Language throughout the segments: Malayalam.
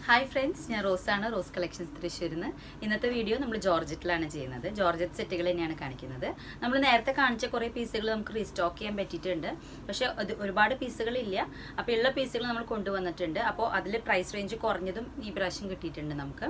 ഹായ് ഫ്രണ്ട്സ്, ഞാൻ റോസാണ്, റോസ് കളക്ഷൻസ് തൃശ്ശൂരിൽ നിന്ന്. ഇന്നത്തെ വീഡിയോ നമ്മൾ ജോർജറ്റിലാണ് ചെയ്യുന്നത്. ജോർജറ്റ് സെറ്റുകൾ തന്നെയാണ് കാണിക്കുന്നത്. നമ്മൾ നേരത്തെ കാണിച്ച കുറേ പീസുകൾ നമുക്ക് റീസ്റ്റോക്ക് ചെയ്യാൻ പറ്റിയിട്ടുണ്ട്. പക്ഷേ അത് ഒരുപാട് പീസുകളില്ല. അപ്പോൾ ഉള്ള പീസുകൾ നമ്മൾ കൊണ്ടുവന്നിട്ടുണ്ട്. അപ്പോൾ അതിൽ പ്രൈസ് റേഞ്ച് കുറഞ്ഞതും ഈ പ്രാവശ്യം കിട്ടിയിട്ടുണ്ട് നമുക്ക്.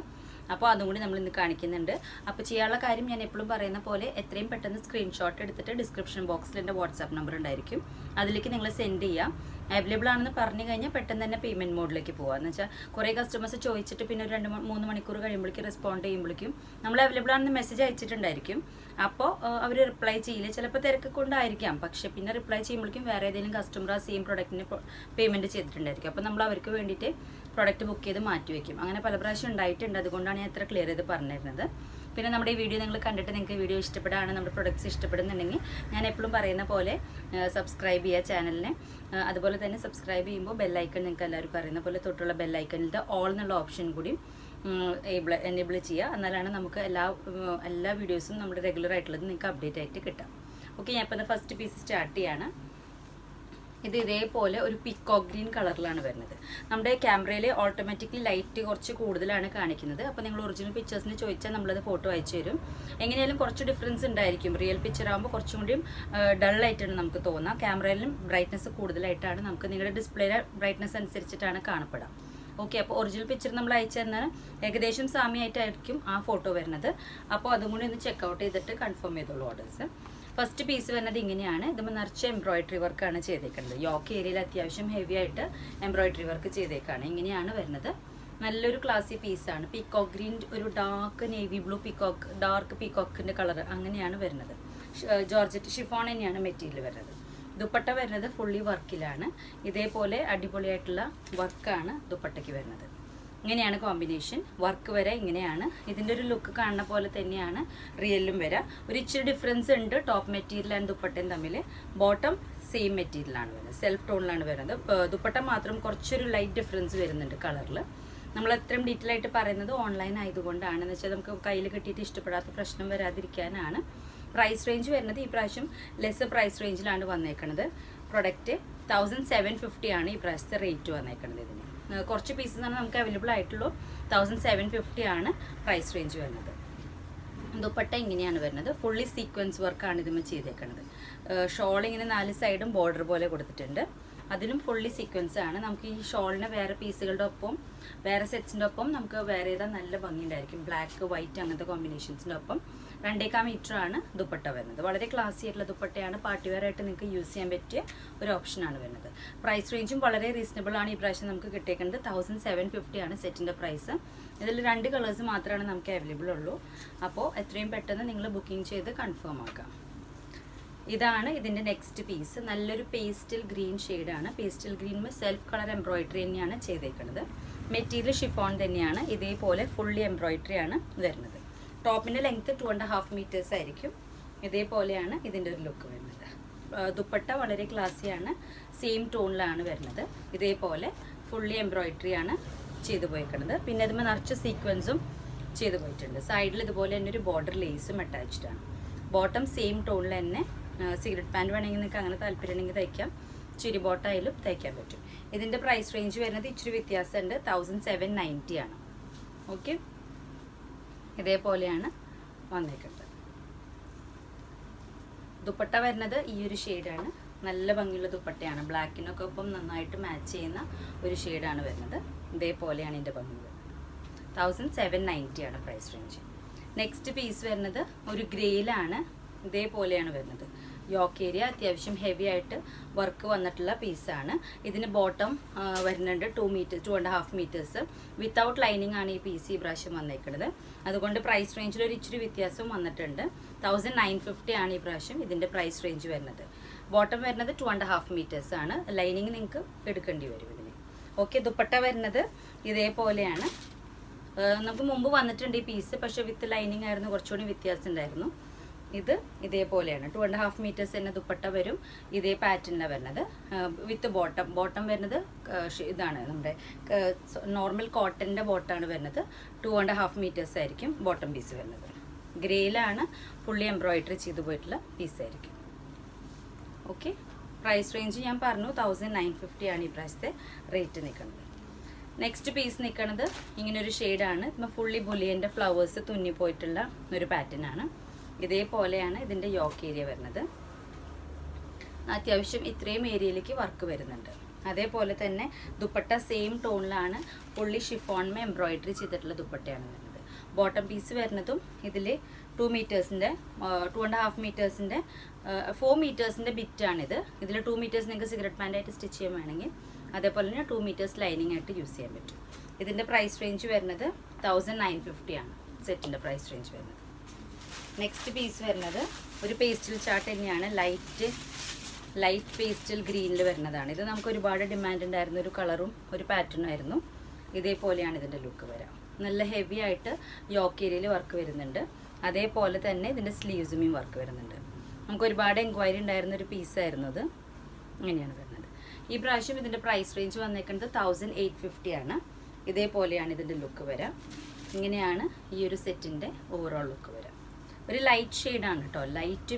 അപ്പോൾ അതും കൂടി നമ്മൾ ഇന്ന് കാണിക്കുന്നുണ്ട്. അപ്പോൾ ചെയ്യാനുള്ള കാര്യം ഞാൻ എപ്പോഴും പറയുന്ന പോലെ എത്രയും പെട്ടെന്ന് സ്ക്രീൻഷോട്ട് എടുത്തിട്ട് ഡിസ്ക്രിപ്ഷൻ ബോക്സിൽ എൻ്റെ വാട്സാപ്പ് നമ്പർ ഉണ്ടായിരിക്കും, അതിലേക്ക് നിങ്ങൾ സെൻഡ് ചെയ്യാം. അവൈലബിൾ ആണെന്ന് പറഞ്ഞു കഴിഞ്ഞാൽ പെട്ടെന്ന് തന്നെ പേയ്മെൻറ്റ് മോഡിലേക്ക് പോകാം. എന്ന് വെച്ചാൽ കുറേ കസ്റ്റമേഴ്സ് ചോദിച്ചിട്ട് പിന്നെ ഒരു 2-3 മണിക്കൂർ കഴിയുമ്പോഴേക്കും റെസ്പോണ്ട് ചെയ്യുമ്പോഴേക്കും നമ്മൾ അവൈലബിൾ ആണെന്ന് മെസ്സേജ് അയച്ചിട്ടുണ്ടായിരിക്കും. അപ്പോൾ അവർ റിപ്ലൈ ചെയ്യില്ല, ചിലപ്പോൾ തിരക്ക് കൊണ്ടായിരിക്കാം. പക്ഷേ പിന്നെ റിപ്ലൈ ചെയ്യുമ്പോഴേക്കും വേറെ ഏതെങ്കിലും കസ്റ്റമർ ആ സെയിം പ്രൊഡക്റ്റിന് പേയ്മെൻറ്റ് ചെയ്തിട്ടുണ്ടായിരിക്കും. അപ്പോൾ നമ്മൾ അവർക്ക് വേണ്ടിയിട്ട് പ്രൊഡക്റ്റ് ബുക്ക് ചെയ്ത് മാറ്റി വയ്ക്കും. അങ്ങനെ പല പ്രാവശ്യം ഉണ്ടായിട്ടുണ്ട്. അതുകൊണ്ടാണ് ഞാൻ എത്ര ക്ലിയർ ചെയ്ത് പറഞ്ഞിരുന്നത്. പിന്നെ നമ്മുടെ ഈ വീഡിയോ നിങ്ങൾ കണ്ടിട്ട് നിങ്ങൾക്ക് വീഡിയോ ഇഷ്ടപ്പെടുകയാണ്, നമ്മുടെ പ്രൊഡക്ട്സ് ഇഷ്ടപ്പെടുന്നുണ്ടെങ്കിൽ ഞാൻ എപ്പോഴും പറയുന്ന പോലെ സബ്സ്ക്രൈബ് ചെയ്യുക ചാനലിനെ. അതുപോലെ തന്നെ സബ്സ്ക്രൈബ് ചെയ്യുമ്പോൾ ബെല്ലൈക്കൺ നിങ്ങൾക്ക് എല്ലാവരും പറയുന്ന പോലെ തൊട്ടുള്ള ബെല്ലൈക്കണിൽ ഓൾ എന്നുള്ള ഓപ്ഷൻ കൂടി എനേബിൾ ചെയ്യുക. എന്നാലാണ് നമുക്ക് എല്ലാ വീഡിയോസും നമ്മുടെ റെഗുലർ ആയിട്ടുള്ളത് നിങ്ങൾക്ക് അപ്ഡേറ്റ് ആയിട്ട് കിട്ടാം. ഓക്കെ, ഞാൻ ഇപ്പോൾ ഫസ്റ്റ് പീസ് സ്റ്റാർട്ട് ചെയ്യാണ്. ഇത് ഇതേപോലെ ഒരു പിക്കോക്ക് ഗ്രീൻ കളറിലാണ് വരുന്നത്. നമ്മുടെ ക്യാമറയിൽ ഓട്ടോമാറ്റിക്കലി ലൈറ്റ് കുറച്ച് കൂടുതലാണ് കാണിക്കുന്നത്. അപ്പോൾ നിങ്ങൾ ഒറിജിനൽ പിക്ചേഴ്സിന് ചോദിച്ചാൽ നമ്മളത് ഫോട്ടോ അയച്ചു തരും. എങ്ങനെയായാലും കുറച്ച് ഡിഫറൻസ് ഉണ്ടായിരിക്കും. റിയൽ പിക്ചർ ആകുമ്പോൾ കുറച്ചും കൂടിയും ഡള്ളായിട്ടാണ് നമുക്ക് തോന്നുക. ക്യാമറയിലും ബ്രൈറ്റ്നസ് കൂടുതലായിട്ടാണ് നമുക്ക് നിങ്ങളുടെ ഡിസ്പ്ലേയുടെ ബ്രൈറ്റ്നസ് അനുസരിച്ചിട്ടാണ് കാണപ്പെടുക. ഓക്കെ, അപ്പോൾ ഒറിജിനൽ പിക്ചർ നമ്മൾ അയച്ചു തന്നാൽ ഏകദേശം സാമ്യമായിട്ടായിരിക്കും ആ ഫോട്ടോ വരുന്നത്. അപ്പോൾ അതും കൂടി ഒന്ന് ചെക്കൗട്ട് ചെയ്തിട്ട് കൺഫേം ചെയ്തോളൂ ഓർഡേഴ്സ്. ഫസ്റ്റ് പീസ് വരുന്നത് ഇങ്ങനെയാണ്. ഇതുമ്പോൾ നിറച്ച് എംബ്രോയിഡറി വർക്കാണ് ചെയ്തേക്കുന്നത്. യോക്ക് ഏരിയയിൽ അത്യാവശ്യം ഹെവി ആയിട്ട് എംബ്രോയിഡറി വർക്ക് ചെയ്തേക്കാണ്. ഇങ്ങനെയാണ് വരുന്നത്. നല്ലൊരു ക്ലാസി പീസാണ്. പീക്കോക്ക് ഗ്രീൻ, ഒരു dark navy blue peacock, dark പീക്കോക്കിൻ്റെ കളർ അങ്ങനെയാണ് വരുന്നത്. ജോർജറ്റ് ഷിഫോൺ തന്നെയാണ് മെറ്റീരിയൽ വരുന്നത്. ദുപ്പട്ട വരുന്നത് ഫുള്ളി വർക്കിലാണ്. ഇതേപോലെ അടിപൊളിയായിട്ടുള്ള വർക്കാണ് ദുപ്പട്ടയ്ക്ക് വരുന്നത്. ഇങ്ങനെയാണ് കോമ്പിനേഷൻ. വർക്ക് വരെ ഇങ്ങനെയാണ്. ഇതിൻ്റെ ഒരു ലുക്ക് കാണുന്ന പോലെ തന്നെയാണ് റിയലും വരിക. ഒരു ഇച്ചിരി ഡിഫറൻസ് ഉണ്ട് ടോപ്പ് മെറ്റീരിയൽ ആൻഡ് ദുപ്പട്ടയും തമ്മിൽ. ബോട്ടം സെയിം മെറ്റീരിയലാണ് വരുന്നത്, സെൽഫ് ടോണിലാണ് വരുന്നത്. ദുപ്പട്ട മാത്രം കുറച്ചൊരു ലൈറ്റ് ഡിഫറൻസ് വരുന്നുണ്ട് കളറിൽ. നമ്മൾ എത്രയും ഡീറ്റെയിൽ ആയിട്ട് പറയുന്നത് ഓൺലൈൻ ആയതുകൊണ്ടാണ്. എന്ന് വെച്ചാൽ നമുക്ക് കയ്യിൽ കിട്ടിയിട്ട് ഇഷ്ടപ്പെടാത്ത പ്രശ്നം വരാതിരിക്കാനാണ്. പ്രൈസ് റേഞ്ച് വരുന്നത് ഈ പ്രാവശ്യം ലെസ് പ്രൈസ് റേഞ്ചിലാണ് വന്നേക്കുന്നത്. പ്രൊഡക്റ്റ് 1750 ആണ് ഈ പ്രാവശ്യത്തെ റേറ്റ് വന്നേക്കുന്നത്. ഇതിന് കുറച്ച് പീസസ് ആണ് നമുക്ക് അവൈലബിൾ ആയിട്ടുള്ളൂ. 1750 ആണ് പ്രൈസ് റേഞ്ച് വരുന്നത്. ദുപ്പട്ട ഇങ്ങനെയാണ് വരുന്നത്. ഫുള്ളി സീക്വൻസ് വർക്കാണ് ഇതുമ്പോൾ ചെയ്തേക്കുന്നത്. ഷോൾ ഇങ്ങനെ 4 സൈഡും ബോർഡർ പോലെ കൊടുത്തിട്ടുണ്ട്. അതിനും ഫുള്ളി സീക്വൻസ് ആണ്. നമുക്ക് ഈ ഷോളിന് വേറെ പീസുകളുടെ ഒപ്പം വേറെ സെറ്റ്സിൻ്റെ ഒപ്പം നമുക്ക് വേറെ ഏതാ നല്ല ഭംഗി ഉണ്ടായിരിക്കും. ബ്ലാക്ക് വൈറ്റ് അങ്ങനത്തെ കോമ്പിനേഷൻസിൻ്റെ ഒപ്പം 2.25 മീറ്റർ ആണ് ദുപ്പട്ട വരുന്നത്. വളരെ ക്ലാസി ആയിട്ടുള്ള ദുപ്പട്ടയാണ്. പാർട്ടിവെയർ ആയിട്ട് നിങ്ങൾക്ക് യൂസ് ചെയ്യാൻ പറ്റിയ ഒരു ഓപ്ഷനാണ് വരുന്നത്. പ്രൈസ് റേഞ്ചും വളരെ റീസണബിൾ ആണ്. ഈ പ്രാവശ്യം നമുക്ക് കിട്ടിയേക്കുന്നത് 1750 ആണ് സെറ്റിൻ്റെ പ്രൈസ്. ഇതിൽ 2 കളേഴ്സ് മാത്രമാണ് നമുക്ക് അവൈലബിൾ ഉള്ളൂ. അപ്പോൾ എത്രയും പെട്ടെന്ന് നിങ്ങൾ ബുക്കിംഗ് ചെയ്ത് കൺഫേം ആക്കാം. ഇതാണ് ഇതിൻ്റെ നെക്സ്റ്റ് പീസ്. നല്ലൊരു പേസ്റ്റൽ ഗ്രീൻ ഷെയ്ഡാണ്. പേസ്റ്റൽ ഗ്രീനിൽ സെൽഫ് കളർ എംബ്രോയിഡറി തന്നെയാണ് ചെയ്തേക്കുന്നത്. മെറ്റീരിയൽ ഷിഫോൺ തന്നെയാണ്. ഇതേപോലെ ഫുള്ളി എംബ്രോയിഡറി ആണ് വരുന്നത്. ടോപ്പിൻ്റെ ലെങ്ത്ത് 2.5 മീറ്റേഴ്സ് ആയിരിക്കും. ഇതേപോലെയാണ് ഇതിൻ്റെ ഒരു ലുക്ക് വരുന്നത്. ദുപ്പട്ട വളരെ ക്ലാസ്സിയാണ്. സെയിം ടോണിലാണ് വരുന്നത്. ഇതേപോലെ ഫുള്ളി എംബ്രോയിഡറി ആണ് ചെയ്തു പോയിരിക്കുന്നത്. പിന്നെ അതുമ്പോൾ നിറച്ച് സീക്വൻസും ചെയ്തു പോയിട്ടുണ്ട്. സൈഡിൽ ഇതുപോലെ തന്നെ ഒരു ബോർഡർ ലേസും അറ്റാച്ച്ഡ് ആണ്. ബോട്ടം സെയിം ടോണിൽ തന്നെ. സിഗരറ്റ് പാൻറ്റ് വേണമെങ്കിൽ നിങ്ങൾക്ക് അങ്ങനെ താല്പര്യം ഉണ്ടെങ്കിൽ തയ്ക്കാം. ചുരി ബോട്ടായാലും തയ്ക്കാൻ പറ്റും. ഇതിൻ്റെ പ്രൈസ് റേഞ്ച് വരുന്നത് ഇച്ചിരി വ്യത്യാസമുണ്ട്. 1790 ആണ്. ഓക്കെ, ഇതേപോലെയാണ് വന്നേക്കുന്നത്. ദുപ്പട്ട വരുന്നത് ഈ ഒരു ഷെയ്ഡാണ്. നല്ല ഭംഗിയുള്ള ദുപ്പട്ടയാണ്. ബ്ലാക്കിനൊക്കെ ഒപ്പം നന്നായിട്ട് മാച്ച് ചെയ്യുന്ന ഒരു ഷെയ്ഡാണ് വരുന്നത്. ഇതേപോലെയാണ് ഇതിൻ്റെ ഭംഗി. 1790 ആണ് പ്രൈസ് റേഞ്ച്. നെക്സ്റ്റ് പീസ് വരുന്നത് ഒരു ഗ്രേയിലാണ്. ഇതേപോലെയാണ് വരുന്നത്. യോക്ക് ഏരിയ അത്യാവശ്യം ഹെവി ആയിട്ട് വർക്ക് വന്നിട്ടുള്ള പീസാണ്. ഇതിന് ബോട്ടം വരുന്നുണ്ട് 2.5 മീറ്റേഴ്സ്. വിത്തൗട്ട് ലൈനിങ് ആണ് ഈ പീസ് ഈ പ്രാവശ്യം വന്നേക്കുന്നത്. അതുകൊണ്ട് പ്രൈസ് റേഞ്ചിൽ ഒരു ഇച്ചിരി വ്യത്യാസം വന്നിട്ടുണ്ട്. 1950 ആണ് ഈ പ്രാവശ്യം ഇതിൻ്റെ പ്രൈസ് റേഞ്ച് വരുന്നത്. ബോട്ടം വരുന്നത് 2.5 മീറ്റേഴ്സ് ആണ്. ലൈനിങ് നിങ്ങൾക്ക് എടുക്കേണ്ടി വരും ഇതിന്. ഓക്കെ, ദുപ്പട്ട വരുന്നത് ഇതേപോലെയാണ്. നമുക്ക് മുമ്പ് വന്നിട്ടുണ്ട് ഈ പീസ്, പക്ഷേ വിത്ത് ലൈനിങ് ആയിരുന്നു, കുറച്ചുകൂടി വ്യത്യാസം ഉണ്ടായിരുന്നു. ഇത് ഇതേപോലെയാണ്. 2.5 മീറ്റേഴ്സ് തന്നെ ദുപ്പട്ട വരും. ഇതേ പാറ്റേണിലാണ് വരുന്നത്. വിത്ത് ബോട്ടം വരുന്നത് ഇതാണ് നമ്മുടെ നോർമൽ കോട്ടൻ്റെ ബോട്ടാണ് വരുന്നത്. 2.5 മീറ്റേഴ്സ് ആയിരിക്കും ബോട്ടം പീസ് വരുന്നത്. ഗ്രേയിലാണ് ഫുള്ളി എംബ്രോയിഡറി ചെയ്തു പോയിട്ടുള്ള പീസായിരിക്കും. ഓക്കെ, പ്രൈസ് റേഞ്ച് ഞാൻ പറഞ്ഞു 1950 ആണ് ഈ പ്രാവശ്യത്തെ റേറ്റ് നിൽക്കുന്നത്. നെക്സ്റ്റ് പീസ് നിൽക്കുന്നത് ഇങ്ങനൊരു ഷെയ്ഡാണ്. ഇപ്പം ഫുള്ളി ബുലിയൻ്റെ ഫ്ലവേഴ്സ് തുന്നിപ്പോയിട്ടുള്ള ഒരു പാറ്റേൺ ആണ്. ഇതേപോലെയാണ് ഇതിൻ്റെ യോക്ക് ഏരിയ വരുന്നത്. അത്യാവശ്യം ഇത്രയും ഏരിയയിലേക്ക് വർക്ക് വരുന്നുണ്ട്. അതേപോലെ തന്നെ ദുപ്പട്ട സെയിം ടോണിലാണ് ഫുള്ളി ഷിഫോൺമേ എംബ്രോയിഡറി ചെയ്തിട്ടുള്ള ദുപ്പട്ടയാണ് വരുന്നത്. ബോട്ടം പീസ് വരുന്നതും ഇതിൽ 2 മീറ്റേഴ്സിൻ്റെ 2.5 മീറ്റേഴ്സിൻ്റെ 4 മീറ്റേഴ്സിൻ്റെ ബിറ്റാണിത്. ഇതിൽ 2 മീറ്റേഴ്സ് നിങ്ങൾക്ക് സിഗരറ്റ് പാൻ്റായിട്ട് സ്റ്റിച്ച് ചെയ്യാൻ വേണമെങ്കിൽ, അതേപോലെ തന്നെ 2 മീറ്റേഴ്സ് ലൈനിങ് ആയിട്ട് യൂസ് ചെയ്യാൻ പറ്റും. ഇതിൻ്റെ പ്രൈസ് റേഞ്ച് വരുന്നത് 1950 ആണ് സെറ്റിൻ്റെ പ്രൈസ് റേഞ്ച് വരുന്നത്. നെക്സ്റ്റ് പീസ് വരുന്നത് ഒരു പേസ്റ്റൽ ചാർട്ട് തന്നെയാണ്. ലൈറ്റ് പേസ്റ്റൽ ഗ്രീനിൽ വരുന്നതാണ്. ഇത് നമുക്ക് ഒരുപാട് ഡിമാൻഡ് ഉണ്ടായിരുന്ന ഒരു കളറും ഒരു പാറ്റേണും ആയിരുന്നു. ഇതേപോലെയാണ് ഇതിൻ്റെ ലുക്ക് വരാം. നല്ല ഹെവി ആയിട്ട് യോക്ക് ഏരിയയിൽ വർക്ക് വരുന്നുണ്ട്. അതേപോലെ തന്നെ ഇതിൻ്റെ സ്ലീവ്സുമേയും വർക്ക് വരുന്നുണ്ട്. നമുക്ക് ഒരുപാട് എൻക്വയറി ഉണ്ടായിരുന്ന ഒരു പീസായിരുന്നു അത്. ഇങ്ങനെയാണ് വരുന്നത്. ഈ പ്രാവശ്യം ഇതിൻ്റെ പ്രൈസ് റേഞ്ച് വന്നേക്കുന്നത് 1850 ആണ്. ഇതേപോലെയാണ് ഇതിൻ്റെ ലുക്ക് വരാം. ഇങ്ങനെയാണ് ഈ ഒരു സെറ്റിൻ്റെ ഓവറോൾ ലുക്ക് വരാം. ഒരു ലൈറ്റ് ഷെയ്ഡാണ് കേട്ടോ. ലൈറ്റ്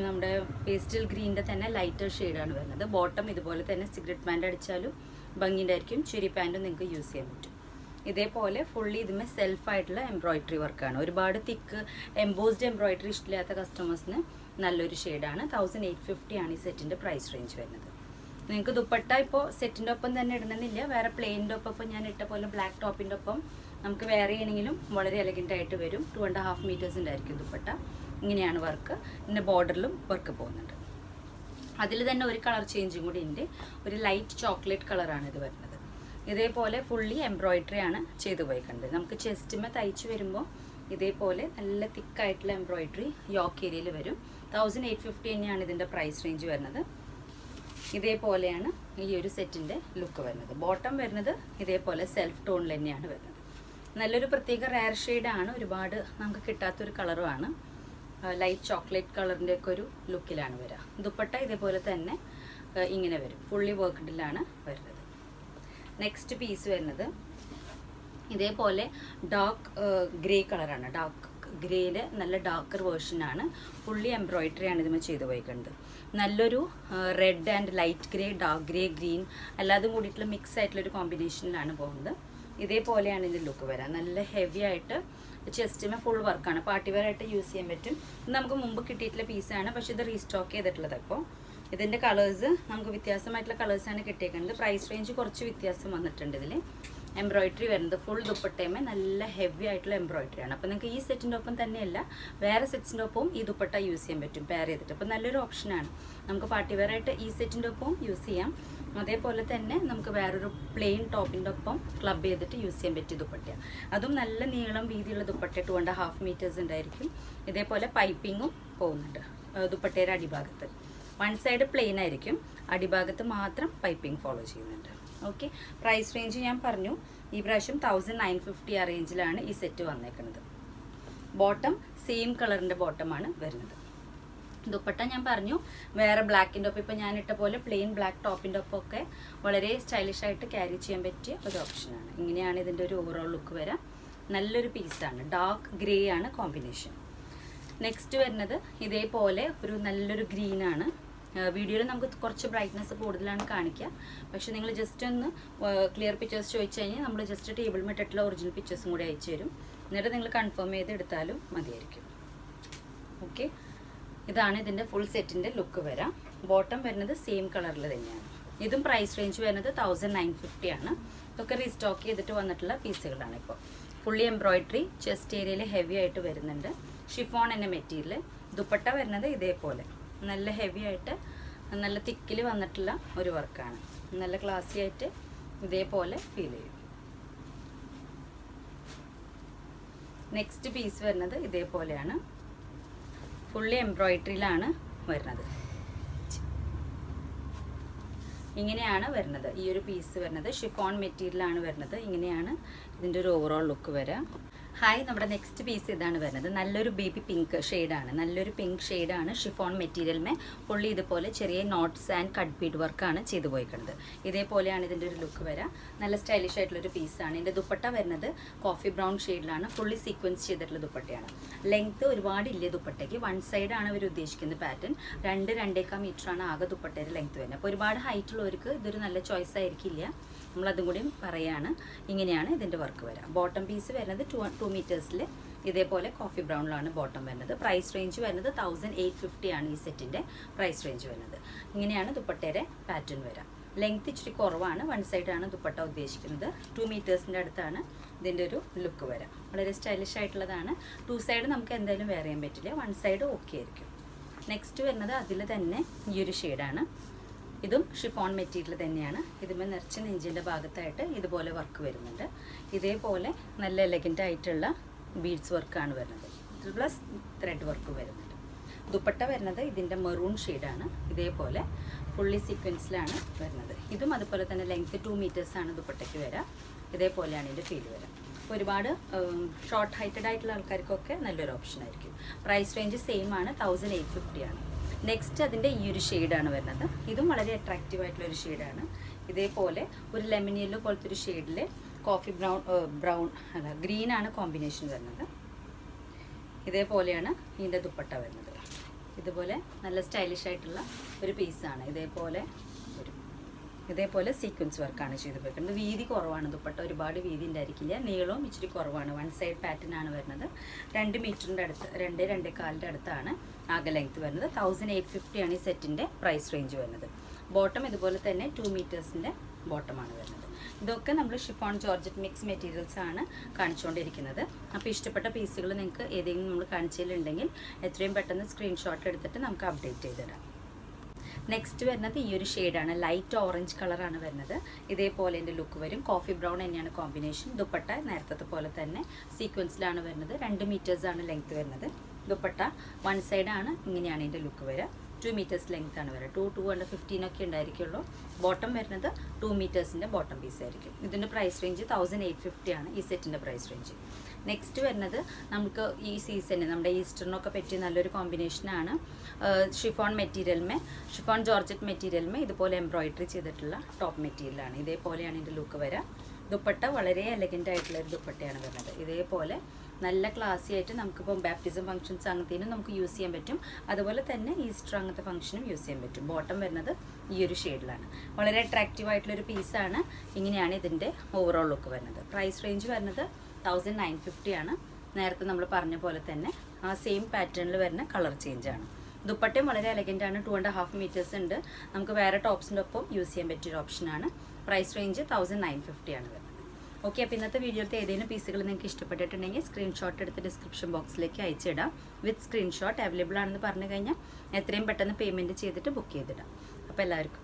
നമ്മുടെ പേസ്റ്റൽ ഗ്രീനിൻ്റെ തന്നെ ലൈറ്റർ ഷെയ്ഡാണ് വരുന്നത്. ബോട്ടം ഇതുപോലെ തന്നെ സിഗരറ്റ് പാൻ്റ് അടിച്ചാലും ഭംഗിൻ്റെ ആയിരിക്കും. ചുരി പാൻറ്റും നിങ്ങൾക്ക് യൂസ് ചെയ്യാൻ പറ്റും. ഇതേപോലെ ഫുള്ളി ഇതിന്മേൽ സെൽഫായിട്ടുള്ള എംബ്രോയിഡറി വർക്കാണ്. ഒരുപാട് തിക്ക് എംബോസ്ഡ് എംബ്രോയിഡറി ഇഷ്ടമില്ലാത്ത കസ്റ്റമേഴ്സിന് നല്ലൊരു ഷെയ്ഡാണ്. 1850 ആണ് ഈ സെറ്റിൻ്റെ പ്രൈസ് റേഞ്ച് വരുന്നത്. നിങ്ങൾക്ക് ദുപ്പട്ട ഇപ്പോൾ സെറ്റിൻ്റെ ഒപ്പം തന്നെ ഇടണമെന്നില്ല. വേറെ പ്ലെയിൻ്റെ ഒപ്പം ഇപ്പോൾ ഞാൻ ഇട്ട പോലെ ബ്ലാക്ക് ടോപ്പിൻ്റെ ഒപ്പം നമുക്ക് വേറെ ആണെങ്കിലും വളരെ എലഗൻ്റ് ആയിട്ട് വരും. 2.5 മീറ്റേഴ്സിൻ്റെ ആയിരിക്കും ദുപ്പട്ട. ഇങ്ങനെയാണ് വർക്ക്. ഇതിൻ്റെ ബോർഡറിലും വർക്ക് പോകുന്നുണ്ട്. അതിൽ തന്നെ ഒരു കളർ ചേഞ്ചും കൂടി ഉണ്ട്. ഒരു ലൈറ്റ് ചോക്ലേറ്റ് കളറാണ് ഇത് വരുന്നത്. ഇതേപോലെ ഫുള്ളി എംബ്രോയിഡറി ആണ് ചെയ്തു പോയിക്കണ്ടത്. നമുക്ക് ചെസ്റ്റിമേ തയ്ച്ച് വരുമ്പോൾ ഇതേപോലെ നല്ല തിക്കായിട്ടുള്ള എംബ്രോയിഡറി യോക്ക് ഏരിയയിൽ വരും. 1850 തന്നെയാണ് ഇതിൻ്റെ പ്രൈസ് റേഞ്ച് വരുന്നത്. ഇതേപോലെയാണ് ഈ ഒരു സെറ്റിൻ്റെ ലുക്ക് വരുന്നത്. ബോട്ടം വരുന്നത് ഇതേപോലെ സെൽഫ് ടോണിൽ തന്നെയാണ് വരുന്നത്. നല്ലൊരു പ്രത്യേക റയർ ഷെയ്ഡാണ്. ഒരുപാട് നമുക്ക് കിട്ടാത്തൊരു കളറുമാണ്. ലൈറ്റ് ചോക്ലേറ്റ് കളറിൻ്റെ ഒക്കെ ഒരു ലുക്കിലാണ് വരിക. ദുപ്പട്ട ഇതേപോലെ തന്നെ ഇങ്ങനെ വരും. ഫുള്ളി വർക്ക്ഡിലാണ് വരുന്നത്. നെക്സ്റ്റ് പീസ് വരുന്നത് ഇതേപോലെ ഡാർക്ക് ഗ്രേ കളറാണ്. ഡാർക്ക് ഗ്രേയുടെ നല്ല ഡാർക്കർ വേർഷനാണ്. ഫുള്ളി എംബ്രോയിഡറി ആണ് ഇതിന് ചെയ്ത് പോയിക്കുന്നത്. നല്ലൊരു red and light grey, dark grey, green എല്ലാതും കൂടിയിട്ടുള്ള മിക്സ് ആയിട്ടുള്ളൊരു കോമ്പിനേഷനിലാണ് പോകുന്നത്. ഇതേപോലെയാണ് ഇതിൻ്റെ ലുക്ക് വരാം. നല്ല ഹെവി ആയിട്ട് ചെസ്റ്റിന് ഫുൾ വർക്കാണ്. പാർട്ടിവെയർ ആയിട്ട് യൂസ് ചെയ്യാൻ പറ്റും. ഇത് നമുക്ക് മുമ്പ് കിട്ടിയിട്ടുള്ള പീസാണ്, പക്ഷേ ഇത് റീസ്റ്റോക്ക് ചെയ്തിട്ടുള്ളത്. അപ്പോൾ ഇതിൻ്റെ കളേഴ്സ് നമുക്ക് വ്യത്യാസമായിട്ടുള്ള കളേഴ്സാണ് കിട്ടിയേക്കുന്നത്. പ്രൈസ് റേഞ്ച് കുറച്ച് വ്യത്യാസം വന്നിട്ടുണ്ട്. ഇതിൽ എംബ്രോയിഡറി വരുന്നത് ഫുൾ ദുപ്പട്ടയുമേ നല്ല ഹെവി ആയിട്ടുള്ള എംബ്രോയിഡറി ആണ്. അപ്പോൾ നിങ്ങൾക്ക് ഈ സെറ്റിൻ്റെ ഒപ്പം തന്നെയല്ല വേറെ സെറ്റ്സിൻ്റെ ഒപ്പവും ഈ ദുപ്പട്ട യൂസ് ചെയ്യാൻ പറ്റും പെയർ ചെയ്തിട്ട്. അപ്പോൾ നല്ലൊരു ഓപ്ഷനാണ്. നമുക്ക് പാർട്ടിവെയർ ആയിട്ട് ഈ സെറ്റിൻ്റെ ഒപ്പവും യൂസ് ചെയ്യാം. അതേപോലെ തന്നെ നമുക്ക് വേറൊരു പ്ലെയിൻ ടോപ്പിൻ്റെ ഒപ്പം ക്ലബ് ചെയ്തിട്ട് യൂസ് ചെയ്യാൻ പറ്റിയ ദുപ്പട്ടയാണ്. അതും നല്ല നീളം വീതിയുള്ള ദുപ്പട്ട 2.5 മീറ്റേഴ്സ് ഉണ്ടായിരിക്കും. ഇതേപോലെ പൈപ്പിങ്ങും പോകുന്നുണ്ട് ദുപ്പട്ടയുടെ അടിഭാഗത്ത്. വൺ സൈഡ് പ്ലെയിൻ ആയിരിക്കും, അടിഭാഗത്ത് മാത്രം പൈപ്പിംഗ് ഫോളോ ചെയ്യുന്നുണ്ട്. ഓക്കെ, പ്രൈസ് റേഞ്ച് ഞാൻ പറഞ്ഞു. ഈ പ്രാവശ്യം 1950 ആ റേഞ്ചിലാണ് ഈ സെറ്റ് വന്നേക്കുന്നത്. ബോട്ടം സെയിം കളറിൻ്റെ ബോട്ടമാണ് വരുന്നത്. ദുപ്പട്ട ഞാൻ പറഞ്ഞു വേറെ ബ്ലാക്കിൻ്റെ ഒപ്പം ഇപ്പോൾ ഞാനിട്ട പോലെ പ്ലെയിൻ ബ്ലാക്ക് ടോപ്പിൻ്റെ ഒപ്പം ഒക്കെ വളരെ സ്റ്റൈലിഷ് ആയിട്ട് ക്യാരി ചെയ്യാൻ പറ്റിയ ഒരു ഓപ്ഷനാണ്. ഇങ്ങനെയാണ് ഇതിൻ്റെ ഒരു ഓവറോൾ ലുക്ക് വരാം. നല്ലൊരു പീസാണ്. ഡാർക്ക് ഗ്രേ ആണ് കോമ്പിനേഷൻ. നെക്സ്റ്റ് വരുന്നത് ഇതേപോലെ ഒരു നല്ലൊരു ഗ്രീനാണ്. വീഡിയോയിൽ നമുക്ക് കുറച്ച് ബ്രൈറ്റ്നസ് കൂടുതലാണ് കാണിക്കുക. പക്ഷെ നിങ്ങൾ ജസ്റ്റ് ഒന്ന് ക്ലിയർ പിക്ചേഴ്സ് ചോദിച്ചു കഴിഞ്ഞാൽ നമ്മൾ ജസ്റ്റ് ടേബിൾ മെറ്റിട്ടുള്ള ഒറിജിനൽ പിക്ചേഴ്സും കൂടി അയച്ചു തരും. എന്നിട്ട് നിങ്ങൾ കൺഫേം ചെയ്ത് എടുത്താലും മതിയായിരിക്കും. ഓക്കെ, ഇതാണ് ഇതിൻ്റെ ഫുൾ സെറ്റിൻ്റെ ലുക്ക് വരാം. ബോട്ടം വരുന്നത് സെയിം കളറിൽ തന്നെയാണ്. ഇതും പ്രൈസ് റേഞ്ച് വരുന്നത് 1950 ആണ്. ഇതൊക്കെ റീസ്റ്റോക്ക് ചെയ്തിട്ട് വന്നിട്ടുള്ള പീസുകളാണ്. ഇപ്പോൾ ഫുള്ളി എംബ്രോയിഡറി ചെസ്റ്റ് ഏരിയയിൽ ഹെവി ആയിട്ട് വരുന്നുണ്ട്. ഷിഫോൺ എന്ന മെറ്റീരിയൽ. ദുപ്പട്ട വരുന്നത് ഇതേപോലെ നല്ല ഹെവി ആയിട്ട് നല്ല തിക്കിൽ വന്നിട്ടുള്ള ഒരു വർക്കാണ്. നല്ല ക്ലാസി ആയിട്ട് ഇതേപോലെ ഫീൽ ചെയ്യും. നെക്സ്റ്റ് പീസ് വരുന്നത് ഇതേപോലെയാണ്. ഫുള്ളി എംബ്രോയിഡറിയിലാണ് വരുന്നത്. ഇങ്ങനെയാണ് വരുന്നത്. ഈ ഒരു പീസ് വരുന്നത് ഷിഫോൺ മെറ്റീരിയലാണ് വരുന്നത്. ഇങ്ങനെയാണ് ഇതിൻ്റെ ഒരു ഓവറോൾ ലുക്ക് വരിക. ഹായ്, നമ്മുടെ നെക്സ്റ്റ് പീസ് ഇതാണ് വരുന്നത്. നല്ലൊരു ബേബി പിങ്ക് ഷെയ്ഡാണ്. നല്ലൊരു പിങ്ക് ഷെയ്ഡാണ്. ഷിഫോൺ മെറ്റീരിയൽമേ ഫുള്ളി ഇതുപോലെ ചെറിയ നോട്ട്സ് ആൻഡ് കട്ട് ബീഡ് വർക്കാണ് ചെയ്തു പോയിക്കുന്നത്. ഇതേപോലെയാണ് ഇതിൻ്റെ ഒരു ലുക്ക് വരാം. നല്ല സ്റ്റൈലിഷ് ആയിട്ടുള്ളൊരു പീസാണ്. ഇതിൻ്റെ ദുപ്പട്ട വരുന്നത് കോഫി ബ്രൗൺ ഷെയ്ഡിലാണ്. ഫുള്ളി സീക്വൻസ് ചെയ്തിട്ടുള്ള ദുപ്പട്ടയാണ്. ലെങ്ത്ത് ഒരുപാടില്ല ദുപ്പട്ടയ്ക്ക്. വൺ സൈഡാണ് അവർ ഉദ്ദേശിക്കുന്ന പാറ്റേൺ. 2-2.25 മീറ്ററാണ് ആകെ ദുപ്പട്ടയുടെ ലെങ്ത്ത് വരുന്നത്. അപ്പോൾ ഒരുപാട് ഹൈറ്റ് ഉള്ളവർക്ക് ഇതൊരു നല്ല ചോയ്സ് ആയിരിക്കില്ല. നമ്മളതും കൂടി പറയുകയാണ്. ഇങ്ങനെയാണ് ഇതിൻ്റെ വർക്ക് വരാം. ബോട്ടം പീസ് വരുന്നത് 2 മീറ്റേഴ്സിൽ ഇതേപോലെ കോഫി ബ്രൗണിലാണ് ബോട്ടം വരുന്നത്. പ്രൈസ് റേഞ്ച് വരുന്നത് 1850 ആണ് ഈ സെറ്റിൻ്റെ പ്രൈസ് റേഞ്ച് വരുന്നത്. ഇങ്ങനെയാണ് ദുപ്പട്ടയുടെ പാറ്റേൺ വരാം. ലെങ്ത് ഇച്ചിരി കുറവാണ്. വൺ സൈഡാണ് ദുപ്പട്ട ഉദ്ദേശിക്കുന്നത്. 2 മീറ്റേഴ്സിൻ്റെ അടുത്താണ് ഇതിൻ്റെ ഒരു ലുക്ക് വരാം. വളരെ സ്റ്റൈലിഷ് ആയിട്ടുള്ളതാണ്. 2 സൈഡ് നമുക്ക് എന്തായാലും വെയർ ചെയ്യാൻ പറ്റില്ല. വൺ സൈഡ് ഓക്കെ ആയിരിക്കും. നെക്സ്റ്റ് വരുന്നത് അതിൽ തന്നെ ഈ ഒരു ഷെയ്ഡാണ്. ഇതും ഷിഫോൺ മെറ്റീരിയൽ തന്നെയാണ്. ഇതിന്മേൽ നിറച്ച് നെഞ്ചിൻ്റെ ഭാഗത്തായിട്ട് ഇതുപോലെ വർക്ക് വരുന്നുണ്ട്. ഇതേപോലെ നല്ല എലഗൻ്റ് ആയിട്ടുള്ള ബീഡ്സ് വർക്കാണ് വരുന്നത്. പ്ലസ് ത്രെഡ് വർക്ക് വരുന്നുണ്ട്. ദുപ്പട്ട വരുന്നത് ഇതിൻ്റെ മെറൂൺ ഷെയ്ഡാണ്. ഇതേപോലെ ഫുള്ളി സീക്വൻസിലാണ് വരുന്നത്. ഇതും അതുപോലെ തന്നെ ലെങ്ത്ത് 2 മീറ്റേഴ്സാണ് ദുപ്പട്ടയ്ക്ക് വരാം. ഇതേപോലെയാണ് ഇതിൻ്റെ ഫീൽ വരാം. ഒരുപാട് ഷോർട്ട് ഹൈറ്റഡ് ആയിട്ടുള്ള ആൾക്കാർക്കൊക്കെ നല്ലൊരു ഓപ്ഷൻ ആയിരിക്കും. പ്രൈസ് റേഞ്ച് സെയിം ആണ്. 1850 ആണ്. നെക്സ്റ്റ് അതിൻ്റെ ഈ ഒരു ഷെയ്ഡാണ് വരുന്നത്. ഇതും വളരെ അട്രാക്റ്റീവ് ആയിട്ടുള്ളൊരു ഷെയ്ഡാണ്. ഇതേപോലെ ഒരു ലെമൺ യെല്ലോ പോലത്തെ ഒരു ഷെയ്ഡിൽ കോഫി ഗ്രീനാണ് കോമ്പിനേഷൻ വരുന്നത്. ഇതേപോലെയാണ് ഇതിൻ്റെ ദുപ്പട്ട വരുന്നത്. ഇതുപോലെ നല്ല സ്റ്റൈലിഷ് ആയിട്ടുള്ള ഒരു പീസാണ്. ഇതേപോലെ സീക്വൻസ് വർക്കാണ് ചെയ്ത് പോയിരിക്കുന്നത്. വീതി കുറവാണ്. ദുപ്പട്ട ഒരുപാട് വീതി ഉണ്ടായിരിക്കില്ല. നീളവും ഇച്ചിരി കുറവാണ്. വൺ സൈഡ് പാറ്റേൺ ആണ് വരുന്നത്. 2 മീറ്ററിൻ്റെ അടുത്ത് 2-2.25 അടുത്താണ് ആകെ ലെങ്ത്ത് വരുന്നത്. 1850 ആണ് ഈ സെറ്റിൻ്റെ പ്രൈസ് റേഞ്ച് വരുന്നത്. ബോട്ടം ഇതുപോലെ തന്നെ 2 മീറ്റേഴ്സിൻ്റെ ബോട്ടമാണ് വരുന്നത്. ഇതൊക്കെ നമ്മൾ ഷിഫോൺ ജോർജറ്റ് മിക്സ് മെറ്റീരിയൽസ് ആണ് കാണിച്ചുകൊണ്ടിരിക്കുന്നത്. അപ്പോൾ ഇഷ്ടപ്പെട്ട പീസുകൾ നിങ്ങൾക്ക് ഏതെങ്കിലും നമ്മൾ കാണിച്ചതിലുണ്ടെങ്കിൽ എത്രയും പെട്ടെന്ന് സ്ക്രീൻഷോട്ട് എടുത്തിട്ട് നമുക്ക് അപ്ഡേറ്റ് ചെയ്തിടാം. നെക്സ്റ്റ് വരുന്നത് ഈ ഒരു ഷെയ്ഡാണ്. ലൈറ്റ് ഓറഞ്ച് കളറാണ് വരുന്നത്. ഇതേപോലെ എൻ്റെ ലുക്ക് വരും. കോഫി ബ്രൗൺ തന്നെയാണ് കോമ്പിനേഷൻ. ദുപ്പട്ട നേരത്തെ പോലെ തന്നെ സീക്വൻസിലാണ് വരുന്നത്. 2 മീറ്റേഴ്സാണ് ലെങ്ത്ത് വരുന്നത്. ദുപ്പട്ട വൺ സൈഡാണ്. ഇങ്ങനെയാണ് ഇതിൻ്റെ ലുക്ക് വരിക. 2 മീറ്റേഴ്സ് ലെങ്ത് ആണ് വരിക. 2-2.15 ഒക്കെ ഉണ്ടായിരിക്കുള്ളൂ. ബോട്ടം വരുന്നത് 2 മീറ്റേഴ്സിൻ്റെ ബോട്ടം പീസ് ആയിരിക്കും. ഇതിൻ്റെ പ്രൈസ് റേഞ്ച് 1850 ആണ് ഈ സെറ്റിൻ്റെ പ്രൈസ് റേഞ്ച്. നെക്സ്റ്റ് വരുന്നത് നമുക്ക് ഈ സീസണിൽ നമ്മുടെ ഈസ്റ്ററിനൊക്കെ പറ്റിയ നല്ലൊരു കോമ്പിനേഷനാണ്. ഷിഫോൺ ജോർജറ്റ് മെറ്റീരിയൽമേ ഇതുപോലെ എംബ്രോയിഡറി ചെയ്തിട്ടുള്ള ടോപ്പ് മെറ്റീരിയലാണ്. ഇതേപോലെയാണ് ഇതിൻ്റെ ലുക്ക് വരിക. ദുപ്പട്ട വളരെ എലഗൻ്റ് ആയിട്ടുള്ളൊരു ദുപ്പട്ടയാണ് വരുന്നത്. ഇതേപോലെ നല്ല ക്ലാസി ആയിട്ട് നമുക്കിപ്പം ബാപ്റ്റിസം ഫംഗ്ഷൻസ് അങ്ങനത്തേനും നമുക്ക് യൂസ് ചെയ്യാൻ പറ്റും. അതുപോലെ തന്നെ ഈസ്റ്റർ അങ്ങനത്തെ ഫംഗ്ഷനും യൂസ് ചെയ്യാൻ പറ്റും. ബോട്ടം വരുന്നത് ഈ ഒരു ഷെയ്ഡിലാണ്. വളരെ അട്രാക്റ്റീവ് ആയിട്ടുള്ളൊരു പീസാണ്. ഇങ്ങനെയാണ് ഇതിൻ്റെ ഓവറോൾ ലുക്ക് വരുന്നത്. പ്രൈസ് റേഞ്ച് വരുന്നത് 1950 ആണ്. നേരത്തെ നമ്മൾ പറഞ്ഞ പോലെ തന്നെ ആ സെയിം പാറ്റേണിൽ വരുന്ന കളർ ചേഞ്ചാണ്. ദുപ്പട്ടയും വളരെ എലഗൻ്റ് ആണ്. 2.5 മീറ്റേഴ്സ് ഉണ്ട്. നമുക്ക് വേറെ ടോപ്സിൻ്റെ ഒപ്പം യൂസ് ചെയ്യാൻ പറ്റിയൊരു ഓപ്ഷനാണ്. പ്രൈസ് റേഞ്ച് 1950 ആണ് വരുന്നത്. ഓക്കെ, അപ്പോൾ ഇന്നത്തെ വീഡിയോയിലത്തെ ഏതെങ്കിലും പീസുകൾ നിങ്ങൾക്ക് ഇഷ്ടപ്പെട്ടിട്ടുണ്ടെങ്കിൽ സ്ക്രീൻഷോട്ട് എടുത്ത് ഡിസ്ക്രിപ്ഷൻ ബോക്സിലേക്ക് അയച്ചിടാം. വിത്ത് സ്ക്രീൻഷോട്ട് അവൈലബിൾ ആണെന്ന് പറഞ്ഞു കഴിഞ്ഞാൽ എത്രയും പെട്ടെന്ന് പേയ്മെൻറ്റ് ചെയ്തിട്ട് ബുക്ക് ചെയ്തിടാം. അപ്പോൾ എല്ലാവർക്കും